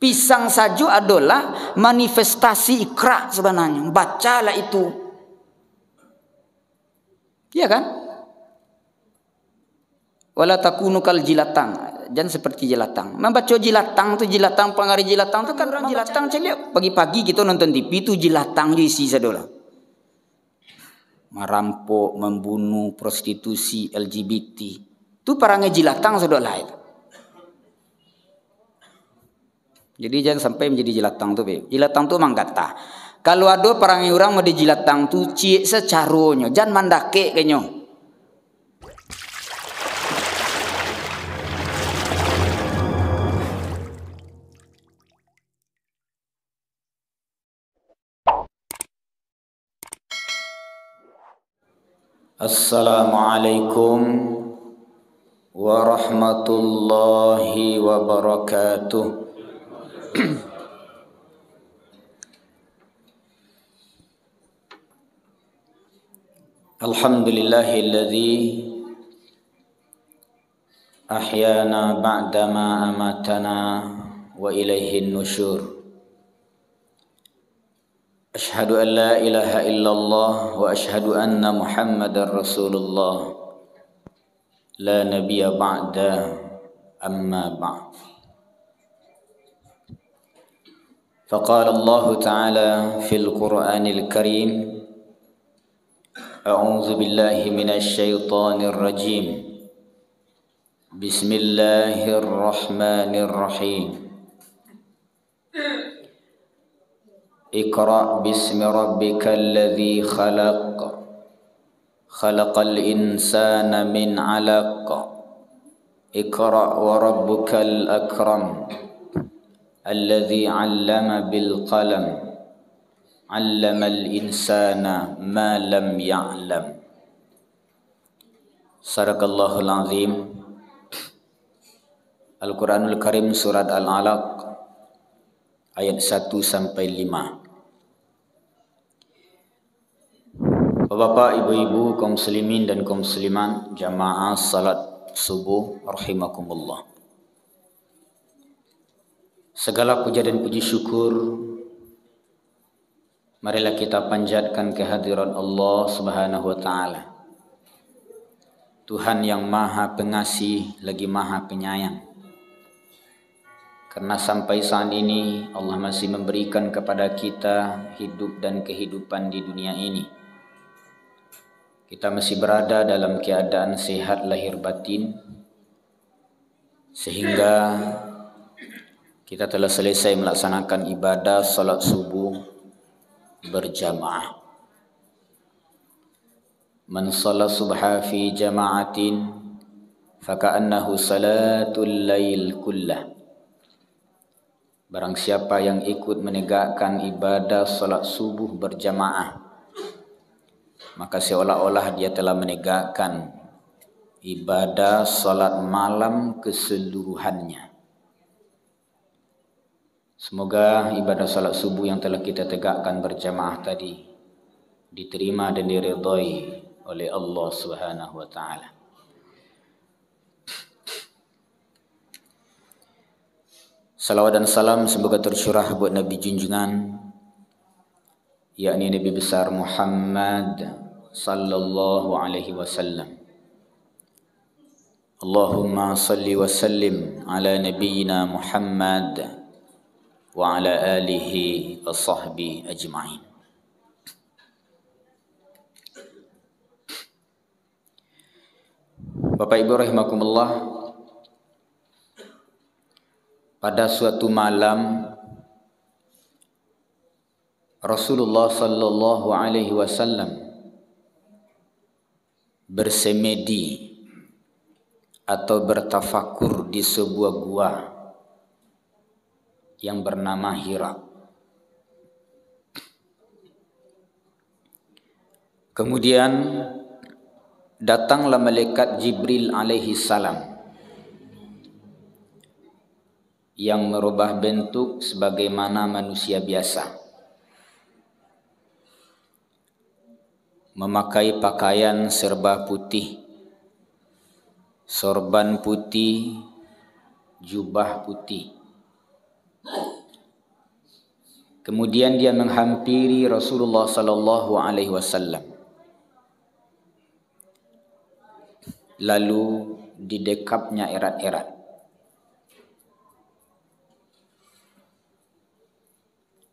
Pisang salju adalah manifestasi ikra sebenarnya. Bacalah itu. Iya kan? Wala takunu kal jilatang. Jangan seperti jilatang. Membaca jilatang tu, jilatang pengaruh jilatang tu kan orang jilatang celiak. Pagi-pagi kita nonton TV tu jilatang je isi sadola. Merampok, membunuh, prostitusi, LGBT. Tu parangnya jilatang sadola itu. Jadi jangan sampai menjadi jilatang tu. Jilatang tu memang kata. Kalau ada perang orang mau di jilatang tu, cik secarunya. Jangan mandake kayaknya. Assalamualaikum warahmatullahi wabarakatuh. Alhamdulillahilladzi ahyana ba'dama amatana wa ilaihin nusyur. Ashhadu an la ilaha illallah wa ashhadu anna Muhammadar Rasulullah. La nabiyya ba'da amma ba'd. Faqala Allah Ta'ala fil Qur'anil Karim. A'udzu billahi minasy syaithanir rajim. Bismillahirrahmanirrahim. Iqra' bismi rabbikal ladzi khalaq. Khalaqal insana min 'alaq. Iqra' wa rabbukal akram. Alladzi 'allama bil qalam. 'Allamal insana ma lam ya'lam. Sadaqallahul azim. Al-Quranul Karim surat Al-Alaq ayat 1 sampai 5. Bapak, ibu-ibu, kaum muslimin dan kaum muslimat, jamaah salat subuh rahimakumullah. Segala puja dan puji syukur marilah kita panjatkan kehadiran Allah Subhanahu wa taala. Tuhan yang Maha Pengasih lagi Maha Penyayang. Karena sampai saat ini Allah masih memberikan kepada kita hidup dan kehidupan di dunia ini. Kita masih berada dalam keadaan sehat lahir batin, sehingga kita telah selesai melaksanakan ibadah salat subuh berjamaah. Man shalla subha fi jama'atin faka'annahu salatul lail kullah. Barang siapa yang ikut menegakkan ibadah salat subuh berjamaah, maka seolah-olah dia telah menegakkan ibadah salat malam keseluruhannya. Semoga ibadah salat subuh yang telah kita tegakkan berjamaah tadi diterima dan diridhai oleh Allah Subhanahu wa taala. Salawat dan salam semoga tercurah buat Nabi junjungan, yakni Nabi besar Muhammad sallallahu alaihi wasallam. Allahumma salli wa sallim ala nabiyyina Muhammad wa ala alihi wa sahbihi ajma'in. Bapak Ibu rahimakumullah, pada suatu malam Rasulullah sallallahu alaihi wasallam bersemedi atau bertafakur di sebuah gua yang bernama Hira. Kemudian datanglah malaikat Jibril alaihi salam yang merubah bentuk sebagaimana manusia biasa, memakai pakaian serba putih, sorban putih, jubah putih. Kemudian dia menghampiri Rasulullah sallallahu alaihi wasallam. Lalu didekapnya erat-erat.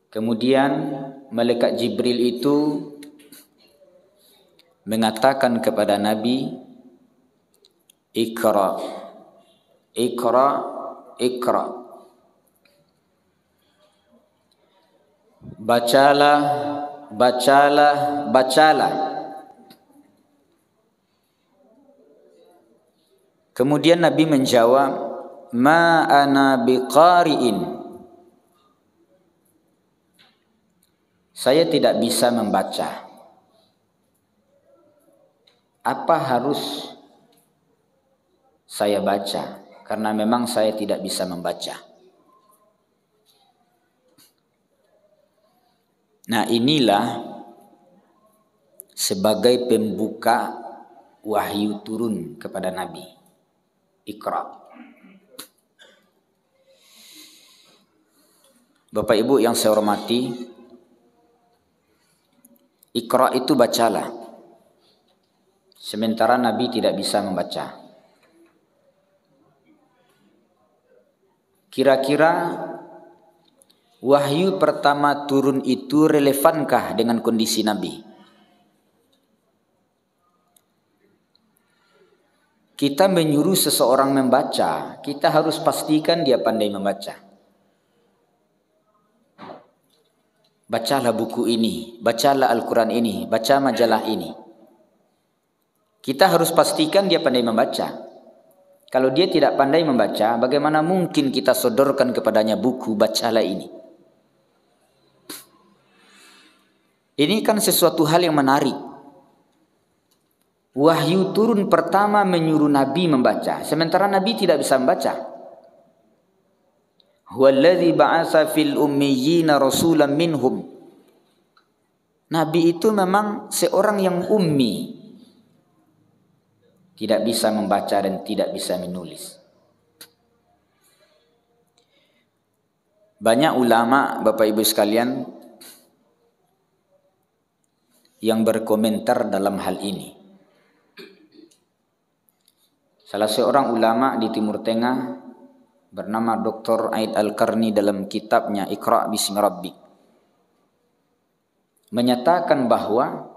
Kemudian malaikat Jibril itu mengatakan kepada Nabi, Iqra, Iqra, Iqra. Bacalah, bacalah, bacalah. Kemudian Nabi menjawab, Ma ana biqari'in. Saya tidak bisa membaca. Apa harus saya baca? Karena memang saya tidak bisa membaca. Nah, inilah sebagai pembuka wahyu turun kepada Nabi. Iqra. Bapak Ibu yang saya hormati, Iqra itu bacalah. Sementara Nabi tidak bisa membaca. Kira-kira wahyu pertama turun itu relevankah dengan kondisi Nabi? Kita menyuruh seseorang membaca, kita harus pastikan dia pandai membaca. Bacalah buku ini, bacalah Al-Quran ini, baca majalah ini. Kita harus pastikan dia pandai membaca. Kalau dia tidak pandai membaca, bagaimana mungkin kita sodorkan kepadanya buku bacalah ini? Ini kan sesuatu hal yang menarik. Wahyu turun pertama menyuruh Nabi membaca, sementara Nabi tidak bisa membaca. Huwallazi ba'atsa fil ummiyina rasulan minhum. Nabi itu memang seorang yang ummi, tidak bisa membaca dan tidak bisa menulis. Banyak ulama, Bapak Ibu sekalian, yang berkomentar dalam hal ini. Salah seorang ulama di Timur Tengah bernama Dr. Aid Al-Qarni dalam kitabnya Iqra' Bismi Rabbik menyatakan bahwa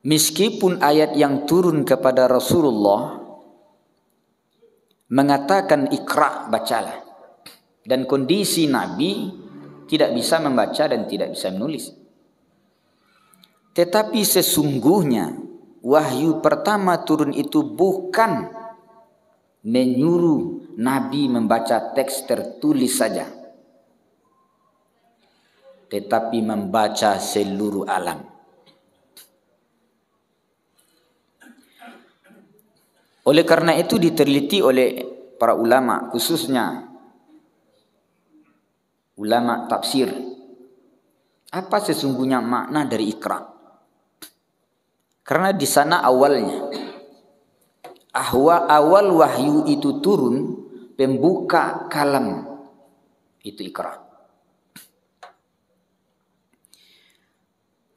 meskipun ayat yang turun kepada Rasulullah mengatakan Iqra', bacalah, dan kondisi Nabi tidak bisa membaca dan tidak bisa menulis, tetapi sesungguhnya wahyu pertama turun itu bukan menyuruh Nabi membaca teks tertulis saja, tetapi membaca seluruh alam. Oleh karena itu diteliti oleh para ulama, khususnya ulama tafsir, apa sesungguhnya makna dari Iqra'? Karena di sana awalnya, awal wahyu itu turun, pembuka kalam itu Iqra'.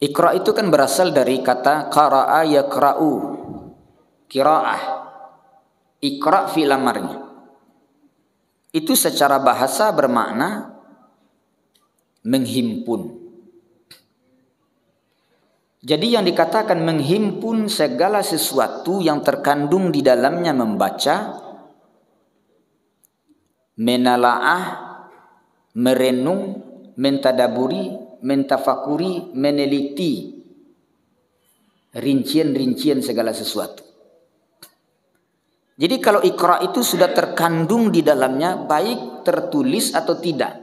Iqra' itu kan berasal dari kata qara'a yaqra'u, qira'ah. Iqra' fi'il amarnya. Itu secara bahasa bermakna menghimpun. Jadi yang dikatakan menghimpun segala sesuatu yang terkandung di dalamnya, membaca, menalaah, merenung, mentadaburi, mentafakuri, meneliti rincian-rincian segala sesuatu. Jadi kalau Iqra' itu sudah terkandung di dalamnya, baik tertulis atau tidak,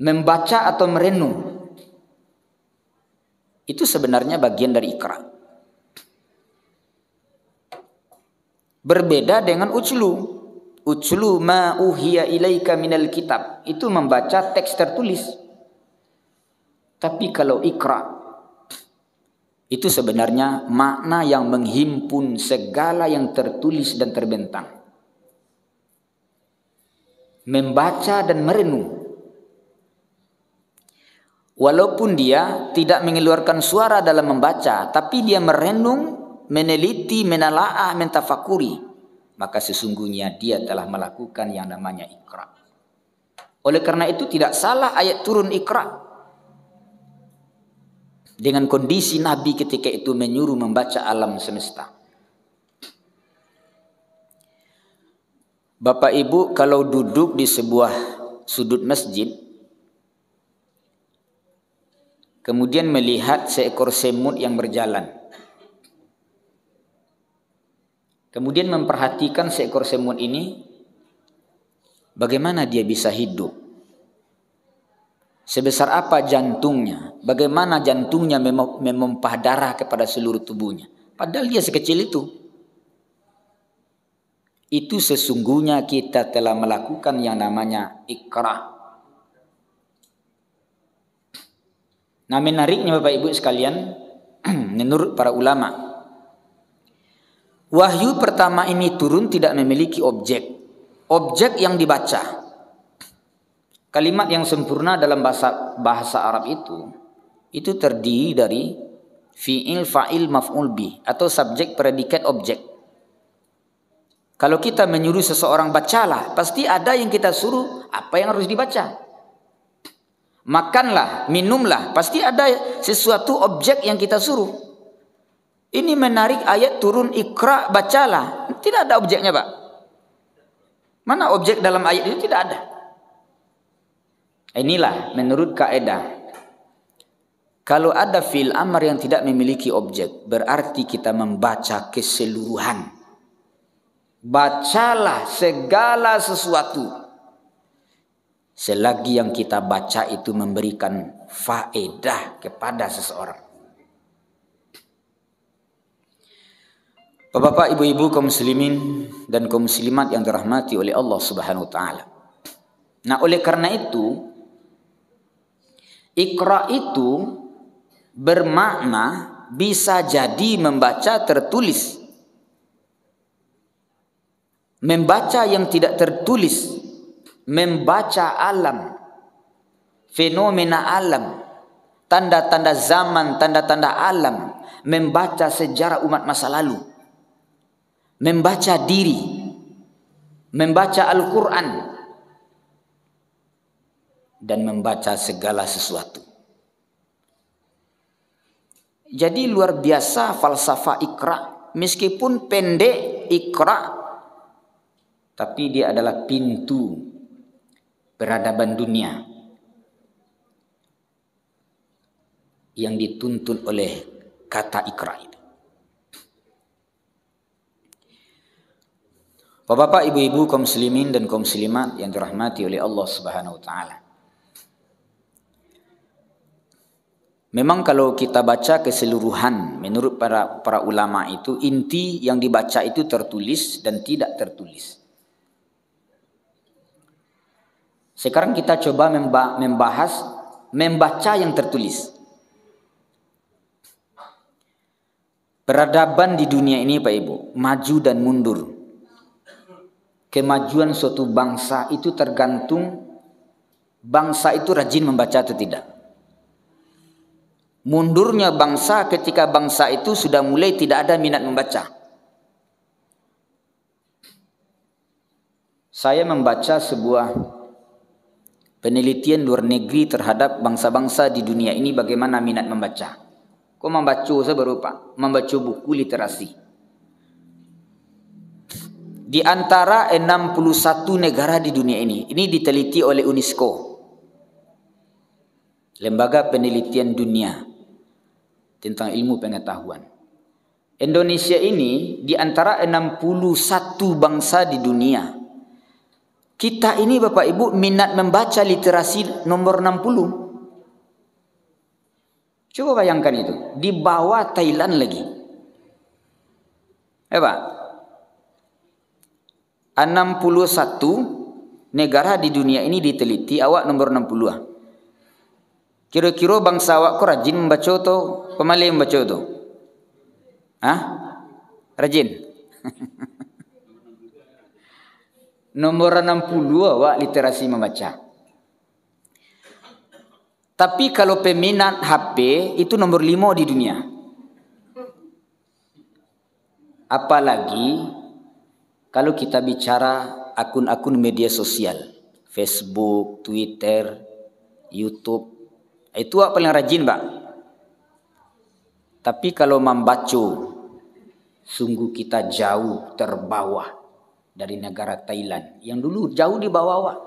membaca atau merenung, itu sebenarnya bagian dari Iqra'. Berbeda dengan uclu. Uclu ma uhiya ilaika minal kitab, itu membaca teks tertulis. Tapi kalau Iqra', itu sebenarnya makna yang menghimpun segala yang tertulis dan terbentang. membaca dan merenung. Walaupun dia tidak mengeluarkan suara dalam membaca, tapi dia merenung, meneliti, menelaah, mentafakuri, maka sesungguhnya dia telah melakukan yang namanya Iqra. Oleh karena itu tidak salah ayat turun Iqra. Dengan kondisi Nabi ketika itu menyuruh membaca alam semesta. Bapak Ibu kalau duduk di sebuah sudut masjid, kemudian melihat seekor semut yang berjalan, kemudian memperhatikan seekor semut ini, bagaimana dia bisa hidup, sebesar apa jantungnya, bagaimana jantungnya memompah darah kepada seluruh tubuhnya, padahal dia sekecil itu. Itu sesungguhnya kita telah melakukan yang namanya Iqra. Nah, menariknya Bapak Ibu sekalian, menurut para ulama, wahyu pertama ini turun tidak memiliki objek yang dibaca. Kalimat yang sempurna dalam bahasa Arab itu terdiri dari fi'il, fa'il, maf'ul bih atau subjek, predikat, objek. Kalau kita menyuruh seseorang bacalah, pasti ada yang kita suruh apa yang harus dibaca. Makanlah, minumlah, pasti ada sesuatu objek yang kita suruh. Ini menarik ayat turun Iqra, bacalah. Tidak ada objeknya, Pak. Mana objek dalam ayat itu? Tidak ada. Inilah menurut kaidah. Kalau ada fi'il amr yang tidak memiliki objek, berarti kita membaca keseluruhan. Bacalah segala sesuatu selagi yang kita baca itu memberikan faedah kepada seseorang. Bapak, ibu-ibu, kaum muslimin dan kaum muslimat yang dirahmati oleh Allah Subhanahu wa taala. Nah, oleh karena itu Iqra itu bermakna bisa jadi membaca tertulis. Membaca yang tidak tertulis, membaca alam, fenomena alam, tanda-tanda zaman, tanda-tanda alam, membaca sejarah umat masa lalu, membaca diri, membaca Al-Quran, dan membaca segala sesuatu. Jadi luar biasa falsafah Iqra, meskipun pendek Iqra, tapi dia adalah pintu peradaban dunia yang dituntun oleh kata Iqra itu. Bapak, ibu-ibu, kaum muslimin dan kaum muslimat yang dirahmati oleh Allah Subhanahu wa taala. Memang kalau kita baca keseluruhan menurut para ulama itu inti yang dibaca itu tertulis dan tidak tertulis. Sekarang kita coba membahas membaca yang tertulis. Peradaban di dunia ini Pak Ibu, maju dan mundur. Kemajuan suatu bangsa itu tergantung bangsa itu rajin membaca atau tidak. Mundurnya bangsa ketika bangsa itu sudah mulai tidak ada minat membaca. Saya membaca sebuah penelitian luar negeri terhadap bangsa-bangsa di dunia ini bagaimana minat membaca. Kok membaca seberupa membaca buku literasi. Di antara 61 negara di dunia ini diteliti oleh UNESCO, lembaga penelitian dunia tentang ilmu pengetahuan. Indonesia ini di antara 61 bangsa di dunia. Kita ini Bapak Ibu minat membaca literasi nomor 60. Coba bayangkan itu, di bawah Thailand lagi. Pak, 61 negara di dunia ini diteliti, awak nomor 60. Kira-kira bangsa awak kok rajin membaca atau pemalih membaca itu? Hah? Rajin? Nomor 60 awak literasi membaca. Tapi kalau peminat HP itu nomor 5 di dunia. Apalagi kalau kita bicara akun-akun media sosial, Facebook, Twitter, YouTube, itu awak paling rajin, Pak. Tapi kalau membaca, sungguh kita jauh terbawah dari negara Thailand yang dulu jauh di bawah awak.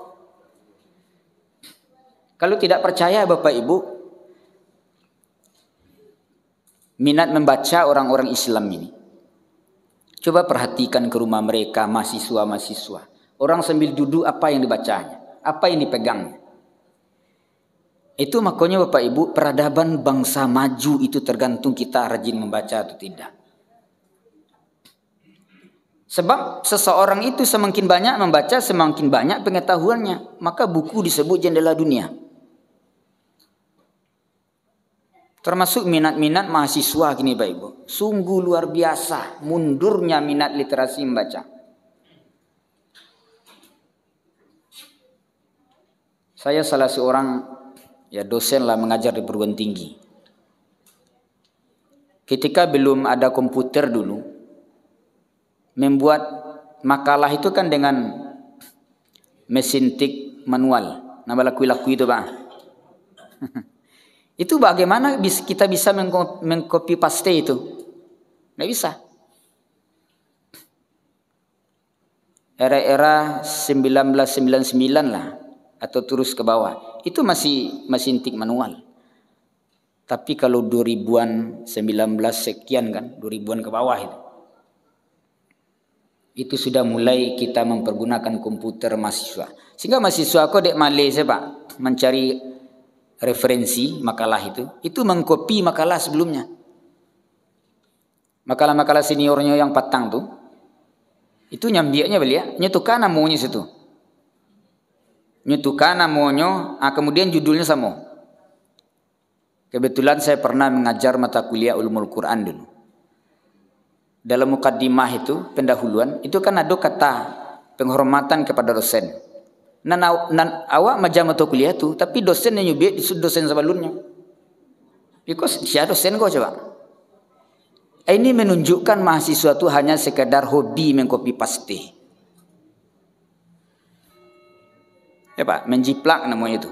Kalau tidak percaya Bapak Ibu, minat membaca orang-orang Islam ini, coba perhatikan ke rumah mereka, mahasiswa-mahasiswa. Orang sambil duduk apa yang dibacanya, apa yang dipegangnya. Itu makanya Bapak Ibu, peradaban bangsa maju itu tergantung kita rajin membaca atau tidak. Sebab seseorang itu semakin banyak membaca, semakin banyak pengetahuannya. Maka buku disebut jendela dunia. Termasuk minat-minat mahasiswa gini Pak Ibu. Sungguh luar biasa mundurnya minat literasi membaca. Saya salah seorang dosen lah mengajar di perguruan tinggi. Ketika belum ada komputer dulu, membuat makalah itu kan dengan mesin tik manual. Nama lakui-lakui itu Pak. Itu bagaimana kita bisa mengcopy paste itu? Nggak bisa. Era-era 1999 lah atau terus ke bawah. Itu masih mesin tik manual. Tapi kalau 2000-an 19 sekian kan, 2000-an ke bawah itu sudah mulai kita mempergunakan komputer mahasiswa. Sehingga mahasiswa kok dek Malaysia Pak mencari referensi makalah itu mengkopi makalah sebelumnya. Makalah-makalah seniornya yang patang tuh, itu nyambiaknya belia, nyetukan namanya situ. Nyetukan namanya, kemudian judulnya sama. Kebetulan saya pernah mengajar mata kuliah Ulumul Quran dulu. Dalam mukaddimah itu, pendahuluan, itu kan ada kata penghormatan kepada dosen. Nan awak majam mata kuliah tu, tapi dosen yang nyubit dosen sebelumnya. Because siapa dosen kau coba? Ini menunjukkan mahasiswa tu hanya sekadar hobi mengcopy paste. Ya Pak, menjiplak namanya itu.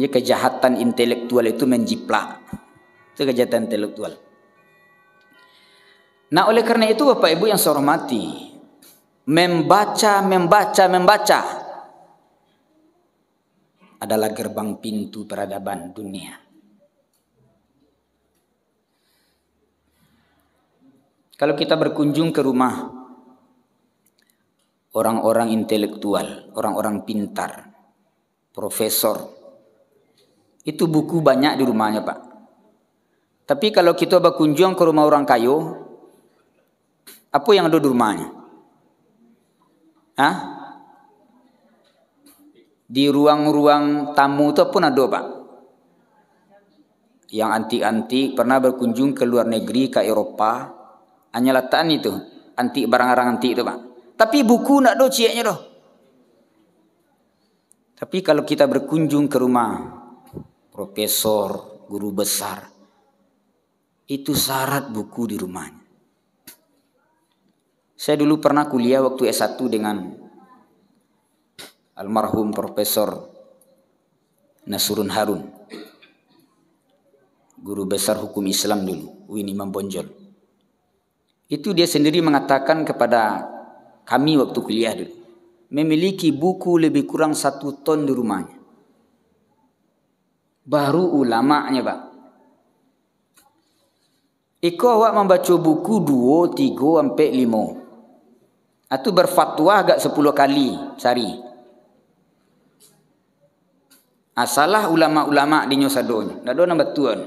Jadi kejahatan intelektual itu menjiplak. Itu kejahatan intelektual. Nah oleh karena itu Bapak Ibu yang saya hormati, membaca adalah gerbang pintu peradaban dunia. Kalau kita berkunjung ke rumah orang-orang intelektual, orang-orang pintar, profesor, itu buku banyak di rumahnya Pak. Tapi kalau kita berkunjung ke rumah orang kayu, apa yang ada di rumahnya? Di ruang-ruang tamu itu pun ada Pak. Yang antik-antik pernah berkunjung ke luar negeri, ke Eropa, hanya letakkan itu, antik barang-barang antik itu Pak. Tapi buku nak ada cieknya doh. Tapi kalau kita berkunjung ke rumah profesor, guru besar, itu syarat buku di rumahnya. Saya dulu pernah kuliah waktu S1 dengan almarhum Profesor Nasrun Harun, guru besar hukum Islam dulu, UIN Imam Bonjol. Itu dia sendiri mengatakan kepada kami waktu kuliah dulu, memiliki buku lebih kurang 1 ton di rumahnya. Baru ulamanya Pak. Iko awak membaca buku 2, 3, sampai 5. Atau berfatwa agak 10 kali sehari. Asalah ulama-ulama di nyosadonya. Ndak ada nama betul.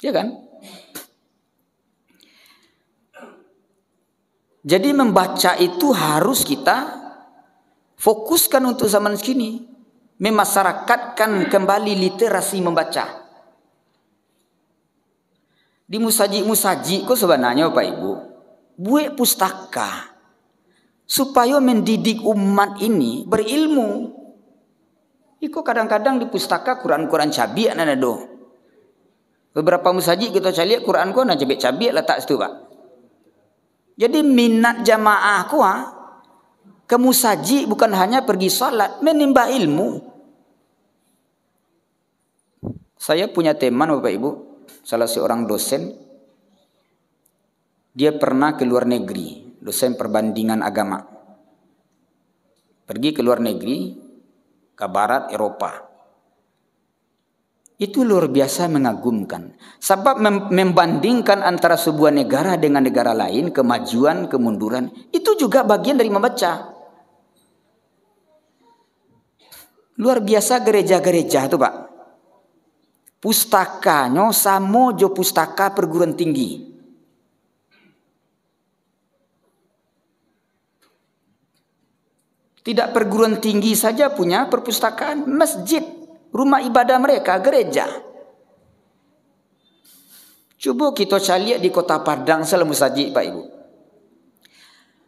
Ya kan? Jadi membaca itu harus kita fokuskan untuk zaman segini. Memasyarakatkan kembali literasi membaca. Di musaji-musaji kok sebenarnya Bapak Ibu, buat pustaka supaya mendidik umat ini berilmu. Iko kadang-kadang di pustaka Quran-Quran cabi anak do. Beberapa musaji kita cari Quran ko na cabi letak situ Pak. Jadi minat jamaah ko ke musaji bukan hanya pergi salat, menimba ilmu. Saya punya teman Bapak Ibu, salah seorang dosen. Dia pernah ke luar negeri, dosen perbandingan agama. Pergi ke luar negeri, ke barat Eropa. Itu luar biasa mengagumkan. Sebab membandingkan antara sebuah negara dengan negara lain, kemajuan, kemunduran, itu juga bagian dari membaca. Luar biasa gereja-gereja itu Pak. Pustakanya sama jo pustaka perguruan tinggi. Tidak perguruan tinggi saja punya perpustakaan, masjid, rumah ibadah mereka, gereja. Coba kita cari di kota Padang selalu saji Pak Ibu.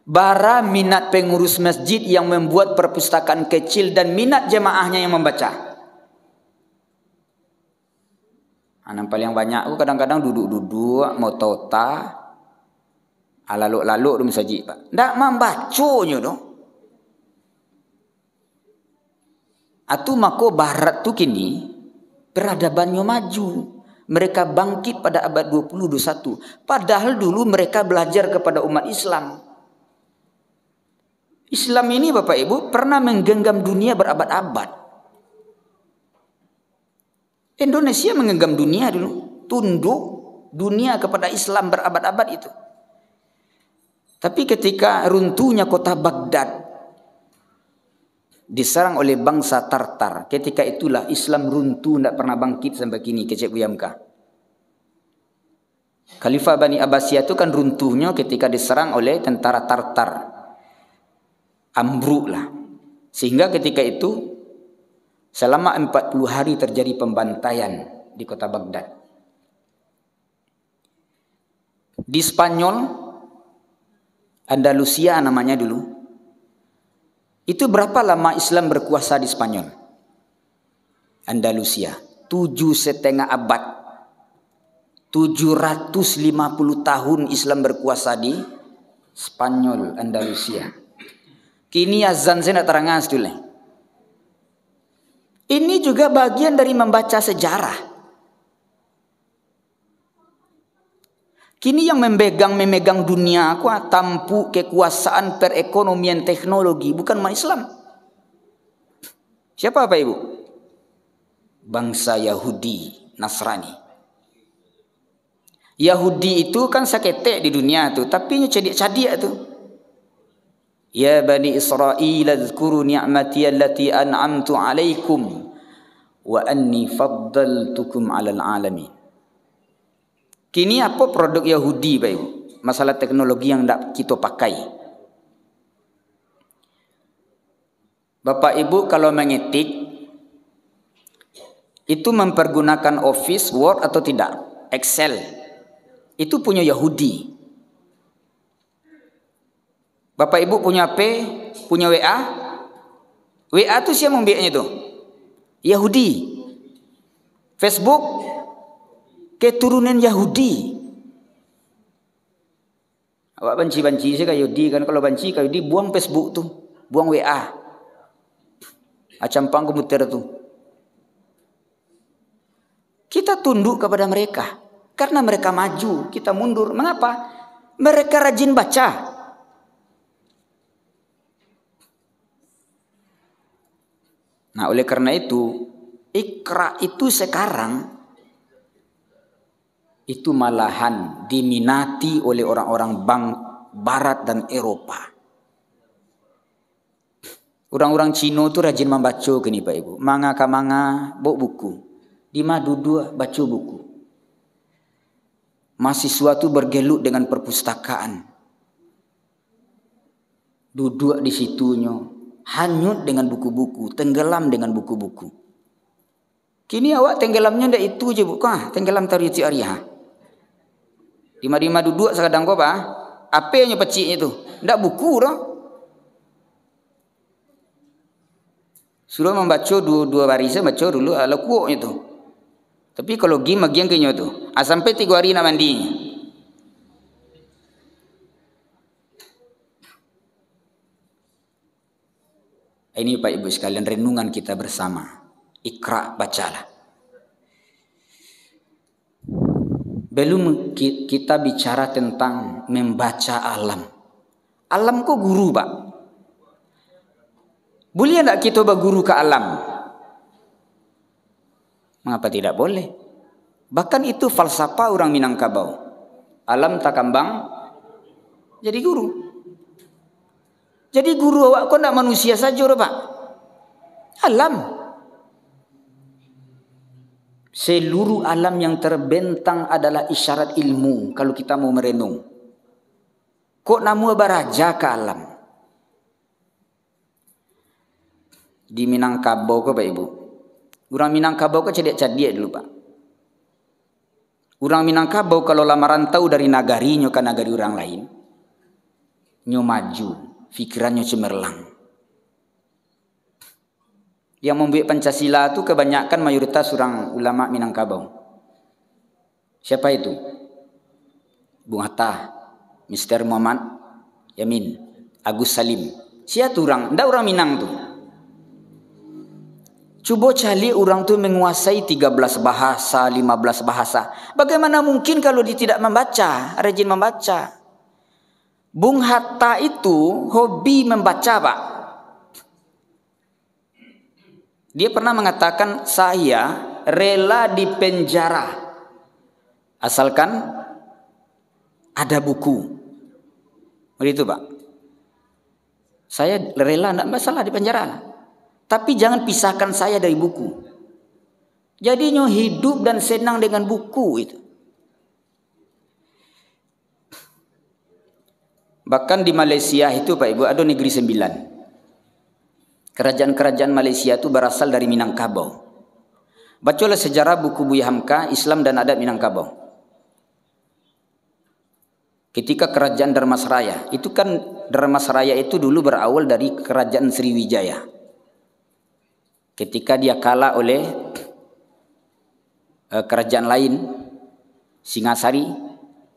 Bara minat pengurus masjid yang membuat perpustakaan kecil dan minat jemaahnya yang membaca. Nampak yang banyak aku kadang-kadang duduk-duduk mau tota lalu-lalu dum saji Pak. Ndak membacanya dong. Atau mako barat tu kini peradabannya maju. Mereka bangkit pada abad 20-21. Padahal dulu mereka belajar kepada umat Islam. Islam ini Bapak Ibu pernah menggenggam dunia berabad-abad. Indonesia menggenggam dunia dulu. Tunduk dunia kepada Islam berabad-abad itu. Tapi ketika runtuhnya kota Baghdad diserang oleh bangsa Tartar, ketika itulah Islam runtuh, tidak pernah bangkit sampai kini. Kecek Buyamka. Khalifah Bani Abbasiyah itu kan runtuhnya ketika diserang oleh tentara Tartar. Ambruk lah. Sehingga ketika itu selama 40 hari terjadi pembantaian di kota Baghdad. Di Spanyol, Andalusia namanya dulu. Itu berapa lama Islam berkuasa di Spanyol? Andalusia. 7,5 abad. 750 tahun Islam berkuasa di Spanyol, Andalusia. Kini azan saya nak terangas dulu. Ini juga bagian dari membaca sejarah. Kini yang memegang dunia aku tampu kekuasaan perekonomian teknologi bukan umat Islam. Siapa Bapak Ibu? Bangsa Yahudi, Nasrani. Yahudi itu kan saketek di dunia tu, tapi cadik-cadik tu. Ya Bani Israel azkuru ni'mati allati an'amtu alaikum wa anni faddaltukum 'alal alamin. Kini apa produk Yahudi Pak Ibu? Masalah teknologi yang tidak kita pakai. Bapak Ibu kalau mengetik itu mempergunakan Office, Word atau tidak? Excel. Itu punya Yahudi. Bapak Ibu punya HP, punya WA. WA itu siapa membiaknya itu? Yahudi. Facebook keturunan Yahudi. Awak banci-banci sih kayak Yahudi kan, kalau banci kayak Yahudi buang Facebook tuh, buang WA. Acampang komputer tuh. Kita tunduk kepada mereka karena mereka maju, kita mundur. Mengapa? Mereka rajin baca. Nah, oleh karena itu, Iqra itu sekarang itu malahan diminati oleh orang-orang Barat dan Eropa. Orang-orang Cina itu rajin membaca gini Pak Ibu. Manga kamanga, bawa buku. Di Madudua baca buku. Mahasiswa itu bergelut dengan perpustakaan. Duduk di situnya, hanyut dengan buku-buku, tenggelam dengan buku-buku. Kini awak tenggelamnya ndak itu je bukan, tenggelam tariti Arya. Lima duduk sekadang kau apa? Apa yang peciknya tu? Ndak buku dah. Suruh membaca dua baris baca dulu ala kuoknya tu. Tapi kalau gi magian kenyo tu. Sampai 3 hari nak mandi. Ini Pak Ibu sekalian renungan kita bersama. Iqra, bacalah. Belum kita bicara tentang membaca alam. Alam kok guru, Pak? Boleh tak kita berguru ke alam? Mengapa tidak boleh? Bahkan itu falsafah orang Minangkabau. Alam tak kambang jadi guru. Jadi guru awak kok nak manusia saja, Pak? Alam. Seluruh alam yang terbentang adalah isyarat ilmu kalau kita mau merenung. Kok namu baraja ke alam? Di Minangkabau ke Pak Ibu? Orang Minangkabau ke cedek-cedek dulu, Pak. Orang Minangkabau kalau lamaran tahu dari nagarinya ke nagari orang lain, nyo maju, fikirannya cemerlang. Yang membuat Pancasila itu kebanyakan mayoritas orang ulama Minangkabau. Siapa itu? Bung Hatta, Mr. Muhammad Yamin, Agus Salim. Siapa tu orang? Ndak orang Minang tu. Cuba cari orang tu menguasai 13 bahasa, 15 bahasa. Bagaimana mungkin kalau dia tidak membaca, rajin membaca? Bung Hatta itu hobi membaca, Pak. Dia pernah mengatakan, saya rela dipenjara asalkan ada buku. Begitu, Pak. Saya rela, tidak masalah dipenjara. Tapi jangan pisahkan saya dari buku. Jadinya hidup dan senang dengan buku itu. Bahkan di Malaysia itu Pak Ibu ada negeri 9. Kerajaan-kerajaan Malaysia itu berasal dari Minangkabau. Bacalah sejarah buku Buya Hamka, Islam dan Adat Minangkabau. Ketika kerajaan Dharmasraya, itu kan Dharmasraya itu dulu berawal dari kerajaan Sriwijaya. Ketika dia kalah oleh kerajaan lain, Singasari,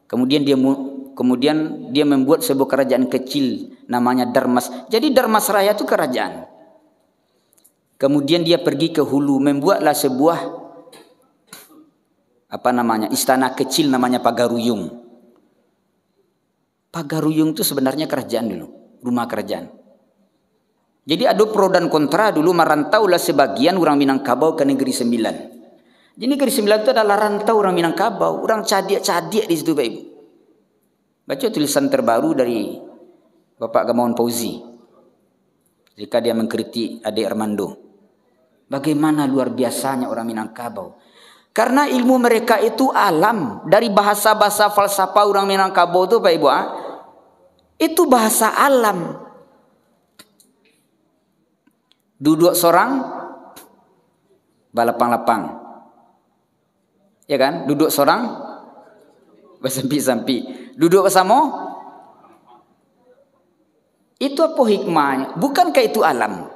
kemudian dia membuat sebuah kerajaan kecil namanya Darmas. Jadi Dharmasraya itu kerajaan. Kemudian dia pergi ke hulu, membuatlah sebuah istana kecil namanya Pagaruyung. Pagaruyung itu sebenarnya kerajaan dulu, rumah kerajaan. Jadi ada pro dan kontra dulu, merantaulah sebagian orang Minangkabau ke negeri 9. Jadi negeri 9 itu adalah rantau orang Minangkabau, orang cadik-cadik di situ Pak Ibu. Baca tulisan terbaru dari Bapak Gamawan Fauzi ketika dia mengkritik Ade Armando. Bagaimana luar biasanya orang Minangkabau. Karena ilmu mereka itu alam. Dari bahasa-bahasa falsafah orang Minangkabau itu Pak Ibu, itu bahasa alam. Duduk sorang, balapang-lapang. Ya kan? Duduk sorang, bersampi-sampi. Duduk bersama, itu apa hikmahnya? Bukankah itu alam?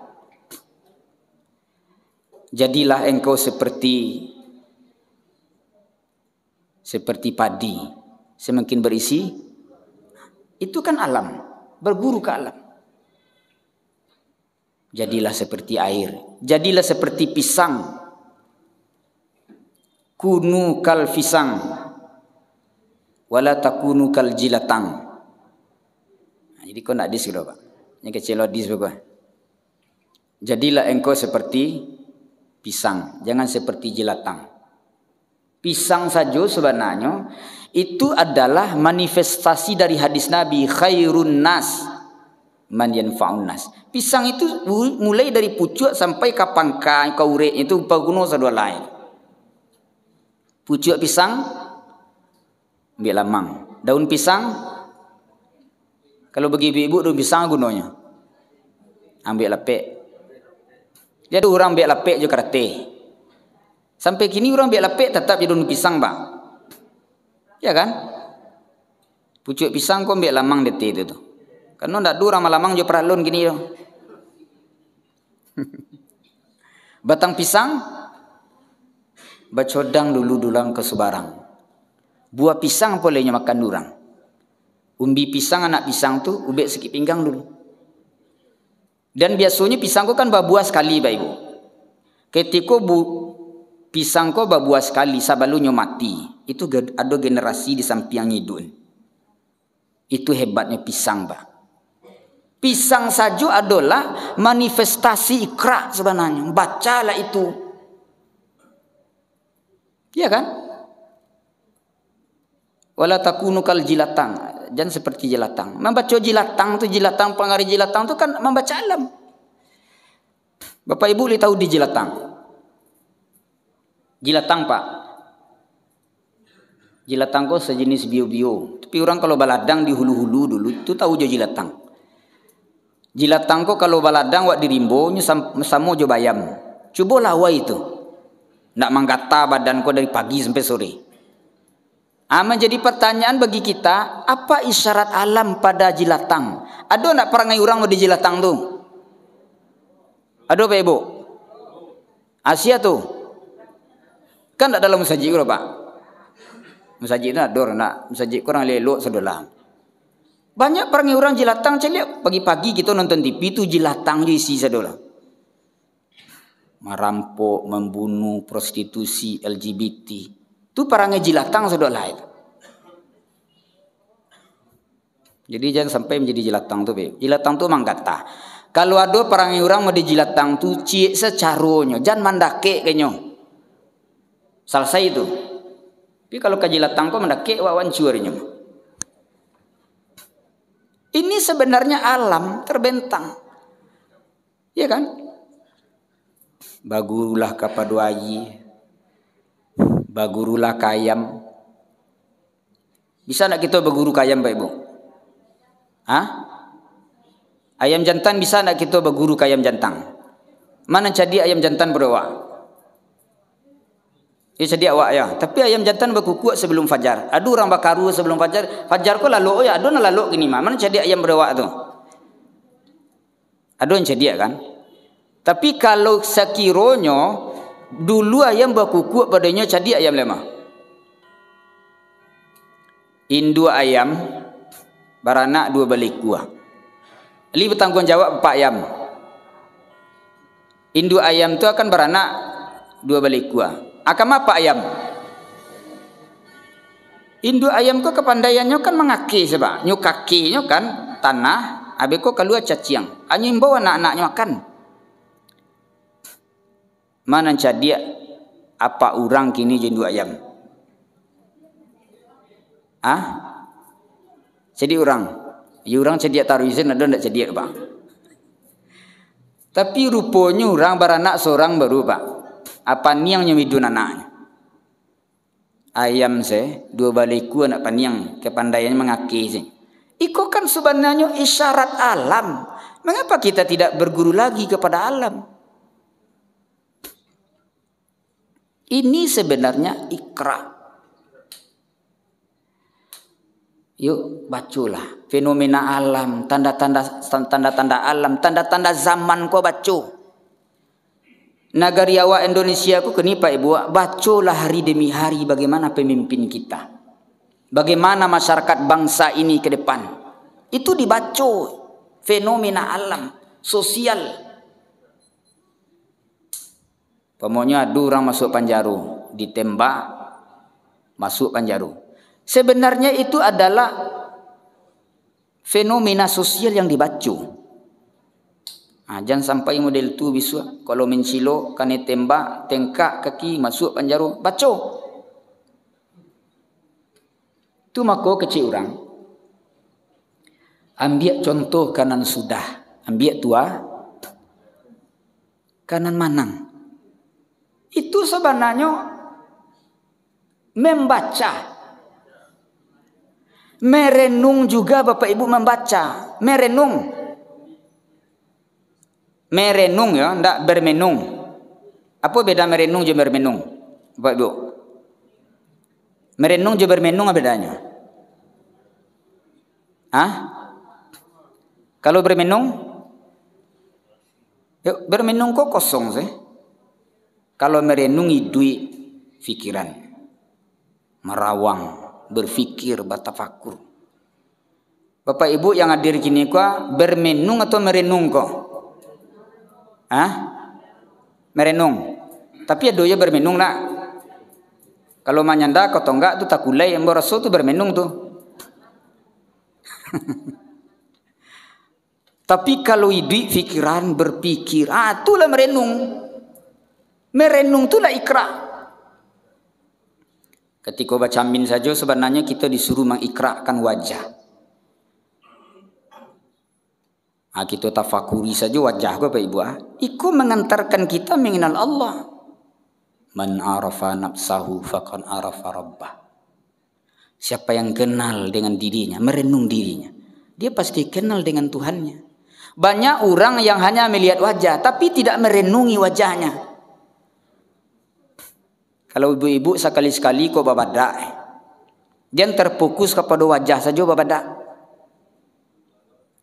Jadilah engkau seperti padi, semakin berisi, itu kan alam, berguru ke alam. Jadilah seperti air, jadilah seperti pisang. Kunu kal pisang, wala takunu kal jilatang. Jadi kau nak dis Pak? Yang kecil dis Pak. Jadilah engkau seperti pisang, jangan seperti jilatang. Pisang saja sebenarnya itu adalah manifestasi dari hadis Nabi, khairun nas man yanfa'un nas. Pisang itu mulai dari pucuk sampai ke pangkai, ke urek itu paguno sadua lain. Pucuk pisang ambil lamang. Daun pisang kalau bagi ibu daun pisang gunanya ambil lapek. Jadi orang ambil lapek juga kerate. Sampai kini orang ambil lapek tetap jadi daun pisang, Pak. Ya kan? Pucuk pisang kau ambil lamang dete itu tuh. Karena ndak durang malamang jo peralun gini loh. Batang pisang bacodang dulu dulang ke sebarang. Buah pisang bolehnya makan durang. Umbi pisang, anak pisang tuh ubek sikit pinggang dulu. Dan biasanya pisang kau kan berbuah sekali Bapak Ibu. Ketika pisang kau berbuah sekali sabalunya mati. Itu ada generasi di samping hidun. Itu hebatnya pisang, Pak. Pisang saja adalah manifestasi ikra sebenarnya. Bacalah itu. Iya kan? Wala takunu kal jilatang. Jangan seperti jilatang. Membaca jilatang tu, jilatang pengaruh jilatang tu kan membaca alam. Bapak Ibu boleh tahu di jilatang. Jilatang, Pak. Jilatang kok sejenis bio-bio. Tapi orang kalau baladang di hulu-hulu dulu itu tahu jo jilatang. Jilatang kok kalau baladang wak di rimbo sama jo bayam. Coba lawa itu. Nak menggata badan kau dari pagi sampai sore. Menjadi pertanyaan bagi kita, apa isyarat alam pada jilatang? Ada nak perangai orang di jilatang tu? Ada Pak Ibu? Asia tu. Kan tak dalam musajik kau Pak. Musajik tu ada nak musajik kurang lelok sedolah. Banyak perangai orang jilatang celik. Pagi-pagi kita nonton TV tu jilatang je isi sedolah. Merampok, membunuh, prostitusi, LGBT. Itu perangai jilatang sedolah itu. Jadi jangan sampai menjadi jilatang tu. Jilatang tu manggata. Kalau ada perangai orang mau di jilatang tu cik secaronyo, jangan mandake kenyo. Selesai itu. Tapi kalau ke jilatang tu mandake wawan cuarnya. Ini sebenarnya alam terbentang. Ya kan? Bagurulah kapaduayi. Bagurulah kayam. Bisa nak kita berguru kayam Pak Ibu? Ayam jantan bisa nak kita berguru kayam jantan? Mana jadi ayam jantan berawak? Ya jadi awak ya. Tapi ayam jantan berkukuk sebelum fajar. Ada orang bakaru sebelum fajar. Fajar ko lalu ya. Ada nak lalu gini mah. Mana jadi ayam berawak tu? Ada yang jadi kan? Tapi kalau sekironyo dulu ayam berkukuk padanya jadi ayam lemah. Induk ayam baranak 2 balik kuah. Li bertanggung jawab Pak ayam. Induk ayam tu akan beranak 2 balik kuah. Akan apa ayam? Induk ayam ko kepandaiannya kan mengaki sebab nyu kakinya kan tanah, habis ko keluar caciang. Anyu imbaw anak-anaknya makan. Mana dia apa orang kini jendu ayam? Jadi orang. Ya orang cedia taruh izin ada ndak cedia Pak. Tapi rupanya orang beranak seorang baru Pak. Apa niang nyemidun anaknya? Ayam 2 baliku anak paniang kepandaiannya mengaki sih. Iko kan sebenarnya isyarat alam. Mengapa kita tidak berguru lagi kepada alam? Ini sebenarnya ikra. Yuk baculah fenomena alam, tanda-tanda alam, tanda-tanda zaman kau bacu. Nagari awak Indonesia ku keni Pak Ibu, baculah hari demi hari bagaimana pemimpin kita. Bagaimana masyarakat bangsa ini ke depan. Itu dibaca fenomena alam, sosial. Pokoknya ada orang masuk Panjaru, ditembak, masuk Panjaru. Sebenarnya itu adalah fenomena sosial yang dibaca. Jangan sampai model tu bisa. Kalau mencilo, kena tembak, tengkak kaki, masuk Panjaru, baca. Tu maka kecil orang. Ambil contoh kanan sudah. Ambil tua, kanan manang. Itu sebenarnya membaca. Merenung juga Bapak Ibu membaca. Merenung. Merenung ya, tidak bermenung. Apa beda merenung dan bermenung? Bapak Ibu. Merenung dan bermenung apa bedanya? Ah? Kalau bermenung? Bermenung kok kosong sih. Kalau merenungi duit fikiran, merawang, berfikir, bertafakur. Bapak Ibu yang hadir kini kok bermenung atau merenung kok? Ah? Merenung. Tapi ada ya bermenung nak. Kalau manyanda kau tonggak tu takulai yang beraso tu bermenung tu. Tapi kalau hidup fikiran berpikir, itulah merenung. Merenung itulah ikra. Ketika baca amin saja sebenarnya kita disuruh mengikrakan wajah. Kita tafakuri saja wajah Bapak Ibu. Itu mengantarkan kita mengenal Allah. Man arafa nafsahu faqad arafa rabbah. Siapa yang kenal dengan dirinya, merenung dirinya, dia pasti kenal dengan Tuhannya. Banyak orang yang hanya melihat wajah tapi tidak merenungi wajahnya. Kalau ibu-ibu sekali-sekali kau babadak, jangan terfokus kepada wajah saja babadak.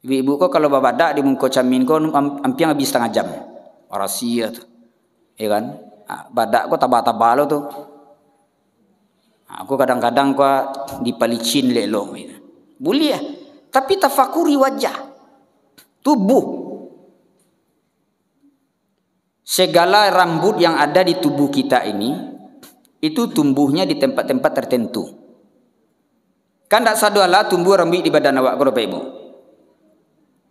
Ibu-ibu kau kalau babadak di muka camin kau hampir habis setengah jam. Rahasia tu. Ya kan? Badak kau tabah-tabah lo tu. Aku kadang-kadang kau dipalicin lelong. Boleh ya. Tapi tafakuri wajah. Tubuh. Segala rambut yang ada di tubuh kita ini itu tumbuhnya di tempat-tempat tertentu. Kan tak sadarlah tumbuh rambut di badan awak Bapak Ibu.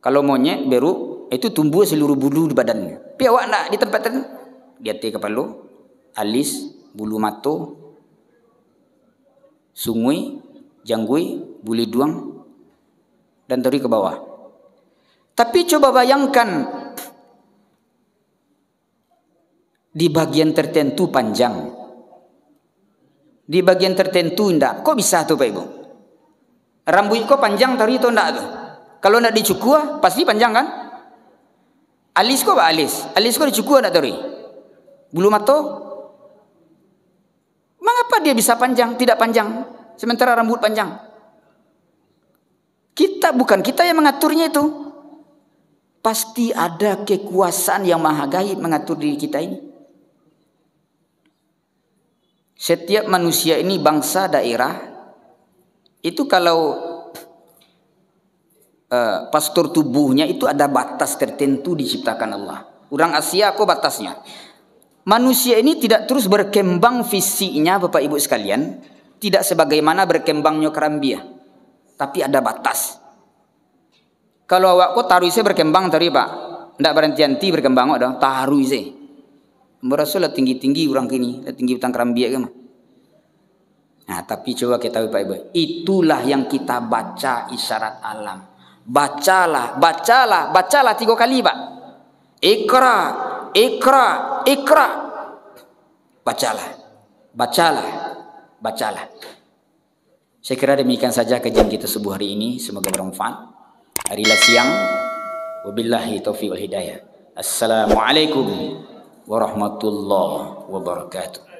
Kalau monyet beru itu tumbuh seluruh bulu di badannya. Tapi awak nak di tempat tertentu. Di hati kepala, alis, bulu mata, sungui, janggui, bulu duang dan dari ke bawah. Tapi coba bayangkan di bagian tertentu panjang, di bagian tertentu enggak. Kok bisa tuh Pak Ibu? Rambut kok panjang tadi itu enggak tuh? Kalau enggak dicukur pasti panjang kan? Alis kok alis kok dicukur enggak tadi? Bulu mata? Mengapa dia bisa panjang? Tidak panjang, sementara rambut panjang. Bukan kita yang mengaturnya itu. Pasti ada kekuasaan yang maha gaib mengatur diri kita ini. Setiap manusia ini bangsa daerah itu kalau pastor tubuhnya itu ada batas tertentu diciptakan Allah. Orang Asia kok batasnya. Manusia ini tidak terus berkembang fisiknya Bapak Ibu sekalian, tidak sebagaimana berkembangnya kerambia, tapi ada batas. Kalau awak kok taruh isi berkembang tadi Pak, tidak berhenti-henti berkembang kok dah, taruh isi. Merasa lah tinggi-tinggi orang kini, lah tinggi utang kerambia ke mah. Nah, tapi coba kita tahu Pak Ibu, itulah yang kita baca isyarat alam. Bacalah 3 kali Pak. Iqra, Iqra, Iqra. Bacalah. Saya kira demikian saja kajian kita subuh hari ini. Semoga bermanfaat. Harilah siang. Wabillahi taufiq wal hidayah. Assalamualaikum warahmatullahi wabarakatuh.